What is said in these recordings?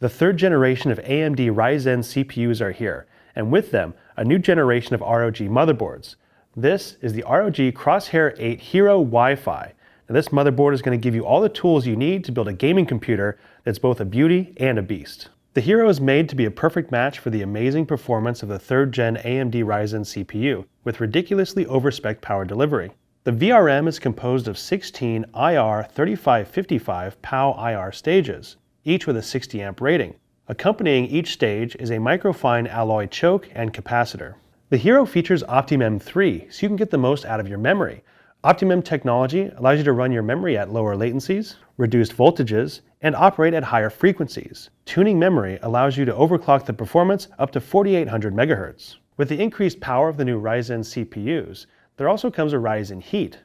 The third generation of AMD Ryzen CPUs are here, and with them, a new generation of ROG motherboards. This is the ROG Crosshair 8 Hero Wi-Fi. Now, this motherboard is going to give you all the tools you need to build a gaming computer that's both a beauty and a beast. The Hero is made to be a perfect match for the amazing performance of the 3rd gen AMD Ryzen CPU, with ridiculously overspec power delivery. The VRM is composed of 16 IR3555 POW IR stages, each with a 60 amp rating. Accompanying each stage is a microfine alloy choke and capacitor. The Hero features OptiMem 3, so you can get the most out of your memory. OptiMem technology allows you to run your memory at lower latencies, reduced voltages, and operate at higher frequencies. Tuning memory allows you to overclock the performance up to 4800 MHz. With the increased power of the new Ryzen CPUs, there also comes a rise in heat.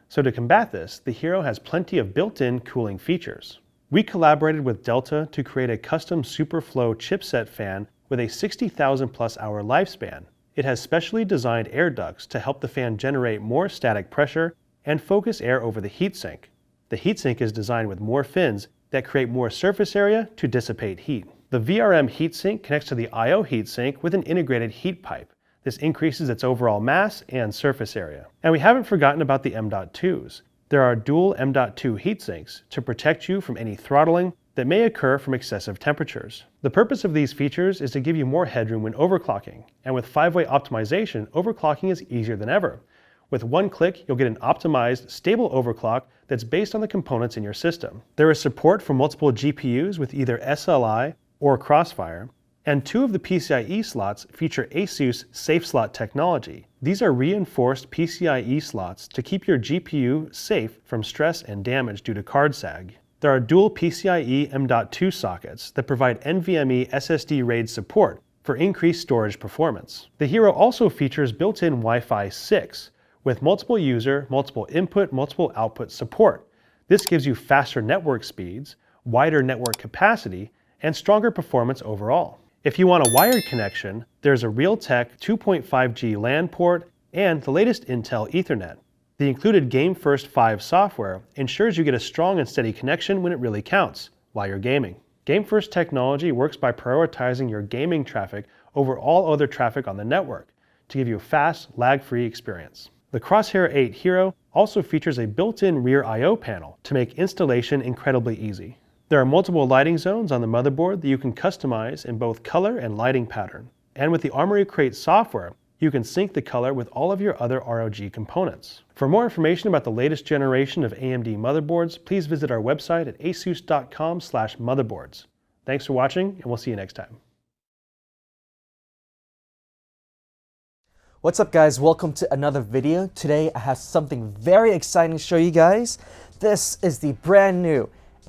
So to combat this, the Hero has plenty of built-in cooling features. We collaborated with Delta to create a custom SuperFlow chipset fan with a 60,000 plus hour lifespan. It has specially designed air ducts to help the fan generate more static pressure and focus air over the heatsink. The heatsink is designed with more fins that create more surface area to dissipate heat. The VRM heatsink connects to the I/O heatsink with an integrated heat pipe. This increases its overall mass and surface area. And we haven't forgotten about the M.2s. There are dual M.2 heatsinks to protect you from any throttling that may occur from excessive temperatures. The purpose of these features is to give you more headroom when overclocking, and with 5-way optimization, overclocking is easier than ever. With one click, you'll get an optimized, stable overclock that's based on the components in your system. There is support for multiple GPUs with either SLI or Crossfire, and 2 of the PCIe slots feature ASUS SafeSlot technology. These are reinforced PCIe slots to keep your GPU safe from stress and damage due to card sag. There are dual PCIe M.2 sockets that provide NVMe SSD RAID support for increased storage performance. The Hero also features built-in Wi-Fi 6 with multiple user, multiple input, multiple output support. This gives you faster network speeds, wider network capacity, and stronger performance overall. If you want a wired connection, there's a Realtek 2.5G LAN port and the latest Intel Ethernet. The included GameFirst 5 software ensures you get a strong and steady connection when it really counts, while you're gaming. GameFirst technology works by prioritizing your gaming traffic over all other traffic on the network to give you a fast, lag-free experience. The Crosshair 8 Hero also features a built-in rear I/O panel to make installation incredibly easy. There are multiple lighting zones on the motherboard that you can customize in both color and lighting pattern. And with the Armory Crate software, you can sync the color with all of your other ROG components. For more information about the latest generation of AMD motherboards, please visit our website at asus.com/motherboards. Thanks for watching, and we'll see you next time. What's up, guys? Welcome to another video. Today I have something very exciting to show you guys. This is the brand new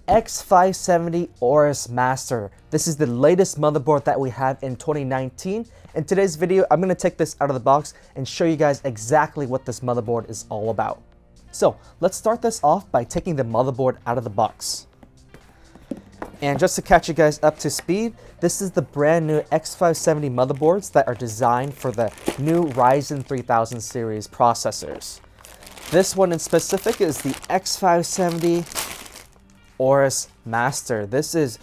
X570 AORUS Master. This is the latest motherboard that we have in 2019. In today's video, I'm going to take this out of the box and show you guys exactly what this motherboard is all about. So let's start this off by taking the motherboard out of the box. And just to catch you guys up to speed, this is the brand new X570 motherboards that are designed for the new Ryzen 3000 series processors. This one in specific is the X570 AORUS Master. This is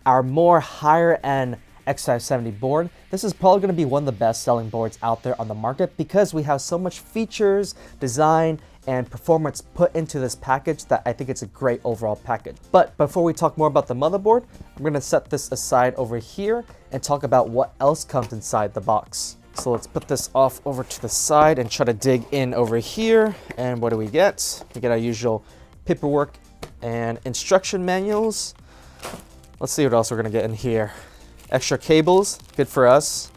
our more higher end X570 board. This is probably going to be one of the best selling boards out there on the market because we have so much features, design, and performance put into this package that I think it's a great overall package. But before we talk more about the motherboard, I'm going to set this aside over here and talk about what else comes inside the box. So let's put this off over to the side and try to dig in over here. And what do we get? We get our usual paperwork and instruction manuals. Let's see what else we're gonna get in here. Extra cables, good for us.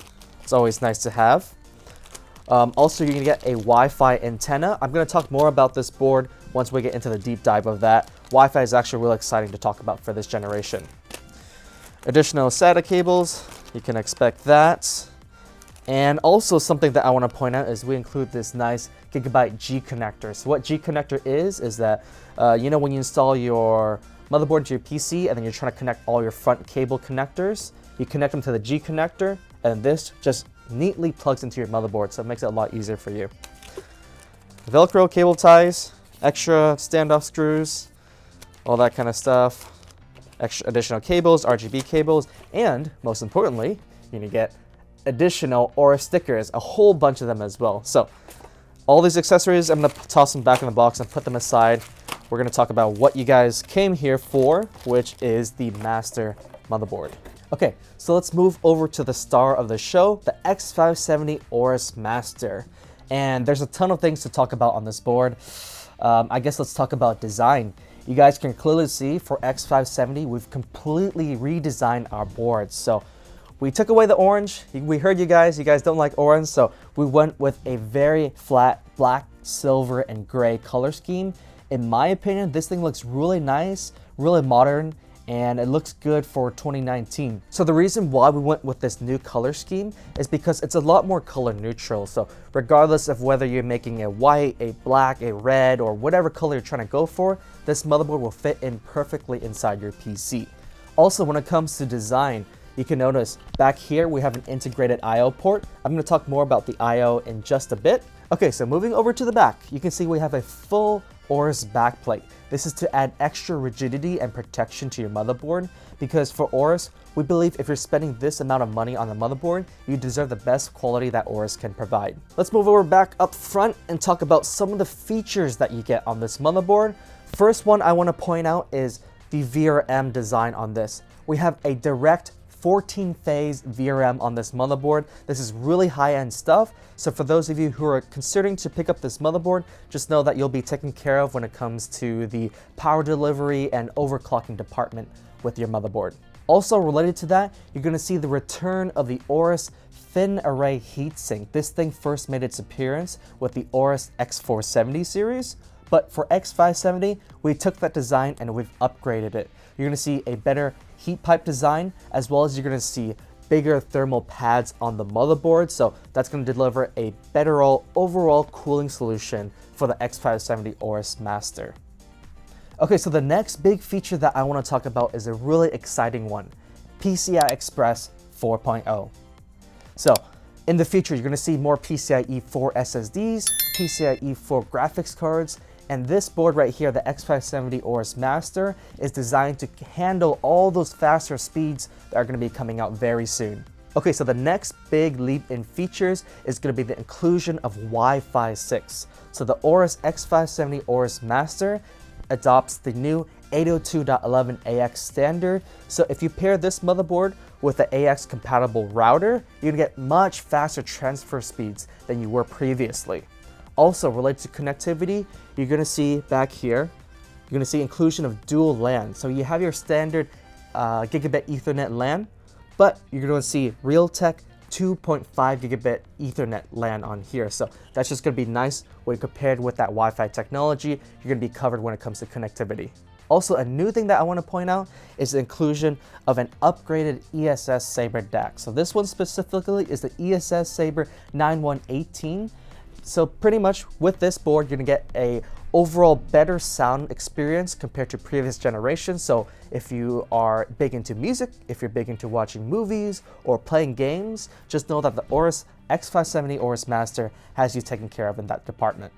It's always nice to have. Also, you're gonna get a Wi-Fi antenna. I'm gonna talk more about this board once we get into the deep dive of that. Wi-Fi is actually really exciting to talk about for this generation. Additional SATA cables, you can expect that. And also something that I want to point out is we include this nice Gigabyte G connector. So what G connector is that, you know, when you install your motherboard to your PC and then you're trying to connect all your front cable connectors, you connect them to the G connector and this just neatly plugs into your motherboard, so it makes it a lot easier for you. Velcro cable ties, extra standoff screws, all that kind of stuff. additional cables, RGB cables, and most importantly, you're gonna get additional AORUS stickers, a whole bunch of them as well. So all these accessories, I'm gonna toss them back in the box and put them aside. We're gonna talk about what you guys came here for, which is the master motherboard. Okay, so let's move over to the star of the show, the X570 AORUS Master. And there's a ton of things to talk about on this board. I guess let's talk about design. You guys can clearly see for X570, we've completely redesigned our board. So we took away the orange. We heard you guys don't like orange, so we went with a very flat black, silver, and gray color scheme. In my opinion, this thing looks really nice, really modern, and it looks good for 2019. So the reason why we went with this new color scheme is because it's a lot more color neutral. So regardless of whether you're making a white, a black, a red, or whatever color you're trying to go for, this motherboard will fit in perfectly inside your PC. Also, when it comes to design, you can notice back here we have an integrated I/O port. I'm going to talk more about the I/O in just a bit. Okay, so moving over to the back, you can see we have a full AORUS backplate. This is to add extra rigidity and protection to your motherboard, because for AORUS, we believe if you're spending this amount of money on the motherboard, you deserve the best quality that AORUS can provide. Let's move over back up front and talk about some of the features that you get on this motherboard. First one I want to point out is the VRM design on this. We have a direct 14-phase VRM on this motherboard. This is really high-end stuff, so for those of you who are considering to pick up this motherboard, just know that you'll be taken care of when it comes to the power delivery and overclocking department with your motherboard. Also related to that, you're going to see the return of the AORUS thin array heatsink. This thing first made its appearance with the AORUS X470 series, but for X570, we took that design and we've upgraded it. You're going to see a better heat pipe design, as well as you're going to see bigger thermal pads on the motherboard, so that's going to deliver a better overall cooling solution for the X570 AORUS Master. Okay, so the next big feature that I want to talk about is a really exciting one, PCI Express 4.0. So in the future, you're going to see more PCIe 4 SSDs, PCIe 4 graphics cards, and this board right here, the X570 AORUS Master, is designed to handle all those faster speeds that are going to be coming out very soon. Okay, so the next big leap in features is going to be the inclusion of Wi-Fi 6. So the AORUS X570 AORUS Master adopts the new 802.11ax standard. So if you pair this motherboard with the AX compatible router, you're going to get much faster transfer speeds than you were previously. Also related to connectivity, you're going to see back here, you're going to see inclusion of dual LAN. So you have your standard Gigabit Ethernet LAN, but you're going to see Realtek 2.5 Gigabit Ethernet LAN on here. So that's just going to be nice when compared with that Wi-Fi technology. You're going to be covered when it comes to connectivity. Also, a new thing that I want to point out is the inclusion of an upgraded ESS Sabre DAC. So this one specifically is the ESS Sabre 9118. So pretty much with this board, you're gonna get a overall better sound experience compared to previous generations. So if you are big into music, if you're big into watching movies or playing games, just know that the AORUS X570 AORUS Master has you taken care of in that department.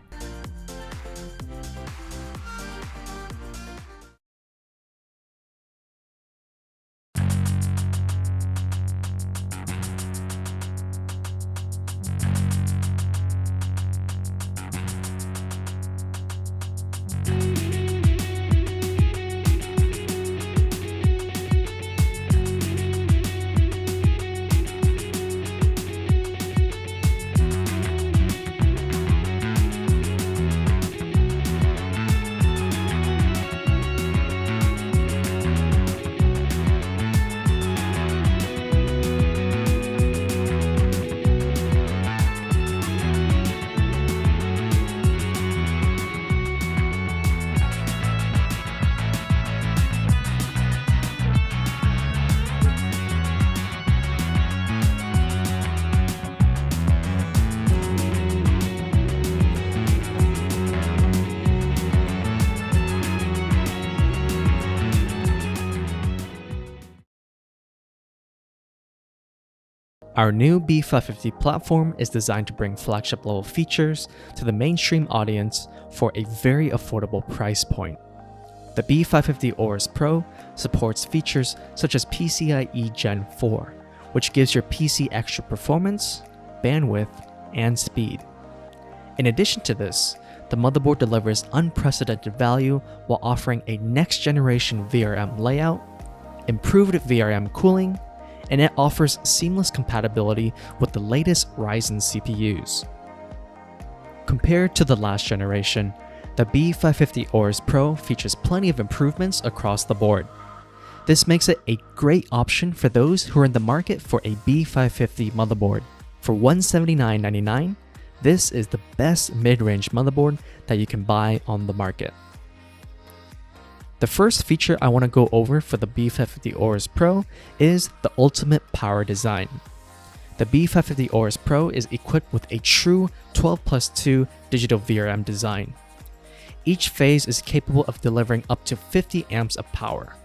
Our new B550 platform is designed to bring flagship level features to the mainstream audience for a very affordable price point. The B550 AORUS Pro supports features such as PCIe Gen 4, which gives your PC extra performance, bandwidth, and speed. In addition to this, the motherboard delivers unprecedented value while offering a next-generation VRM layout, improved VRM cooling, and it offers seamless compatibility with the latest Ryzen CPUs. Compared to the last generation, the B550 AORUS Pro features plenty of improvements across the board. This makes it a great option for those who are in the market for a B550 motherboard. For $179.99, this is the best mid-range motherboard that you can buy on the market. The first feature I want to go over for the B550 AORUS Pro is the ultimate power design. The B550 AORUS Pro is equipped with a true 12+2 digital VRM design. Each phase is capable of delivering up to 50 amps of power,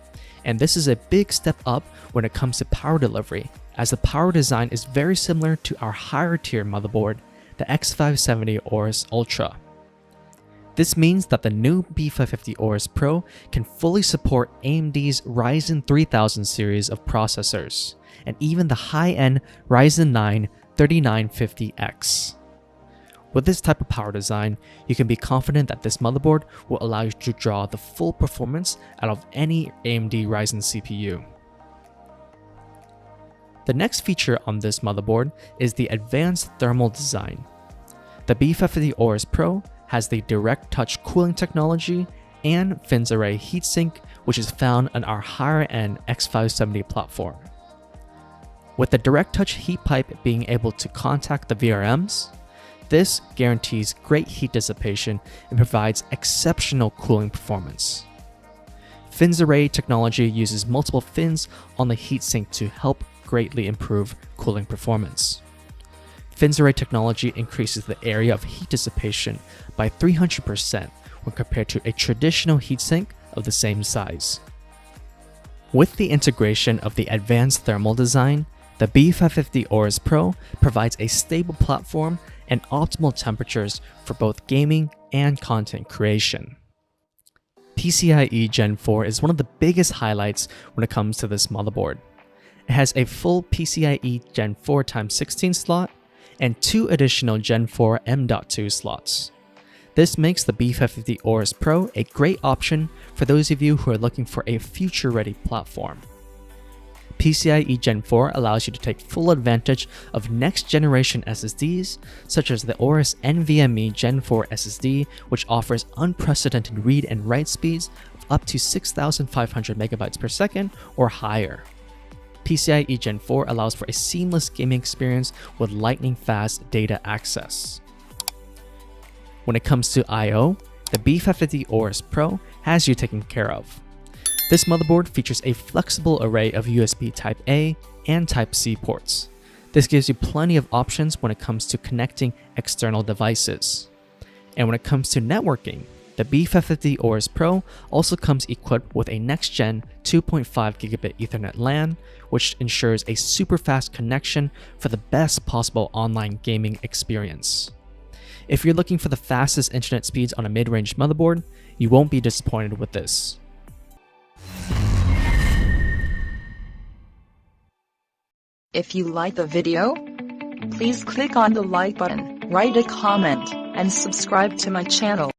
and this is a big step up when it comes to power delivery, as the power design is very similar to our higher tier motherboard, the X570 AORUS Ultra. This means that the new B550 AORUS Pro can fully support AMD's Ryzen 3000 series of processors, and even the high-end Ryzen 9 3950X. With this type of power design, you can be confident that this motherboard will allow you to draw the full performance out of any AMD Ryzen CPU. The next feature on this motherboard is the advanced thermal design. The B550 AORUS Pro has the direct touch cooling technology and fins array heatsink, which is found on our higher-end X570 platform. With the direct touch heat pipe being able to contact the VRMs, this guarantees great heat dissipation and provides exceptional cooling performance. Fins array technology uses multiple fins on the heatsink to help greatly improve cooling performance. Fins array technology increases the area of heat dissipation by 300% when compared to a traditional heatsink of the same size. With the integration of the advanced thermal design, the B550 AORUS Pro provides a stable platform and optimal temperatures for both gaming and content creation. PCIe Gen 4 is one of the biggest highlights when it comes to this motherboard. It has a full PCIe Gen 4 x16 slot and 2 additional Gen 4 M.2 slots. This makes the B550 AORUS Pro a great option for those of you who are looking for a future-ready platform. PCIe Gen 4 allows you to take full advantage of next-generation SSDs, such as the AORUS NVMe Gen 4 SSD, which offers unprecedented read and write speeds of up to 6,500 megabytes per second or higher. PCIe Gen 4 allows for a seamless gaming experience with lightning-fast data access. When it comes to I/O, the B550 AORUS Pro has you taken care of. This motherboard features a flexible array of USB Type-A and Type-C ports. This gives you plenty of options when it comes to connecting external devices. And when it comes to networking, the B550 AORUS Pro also comes equipped with a next-gen 2.5 Gigabit Ethernet LAN, which ensures a super fast connection for the best possible online gaming experience. If you're looking for the fastest internet speeds on a mid-range motherboard, you won't be disappointed with this. If you like the video, please click on the like button, write a comment, and subscribe to my channel.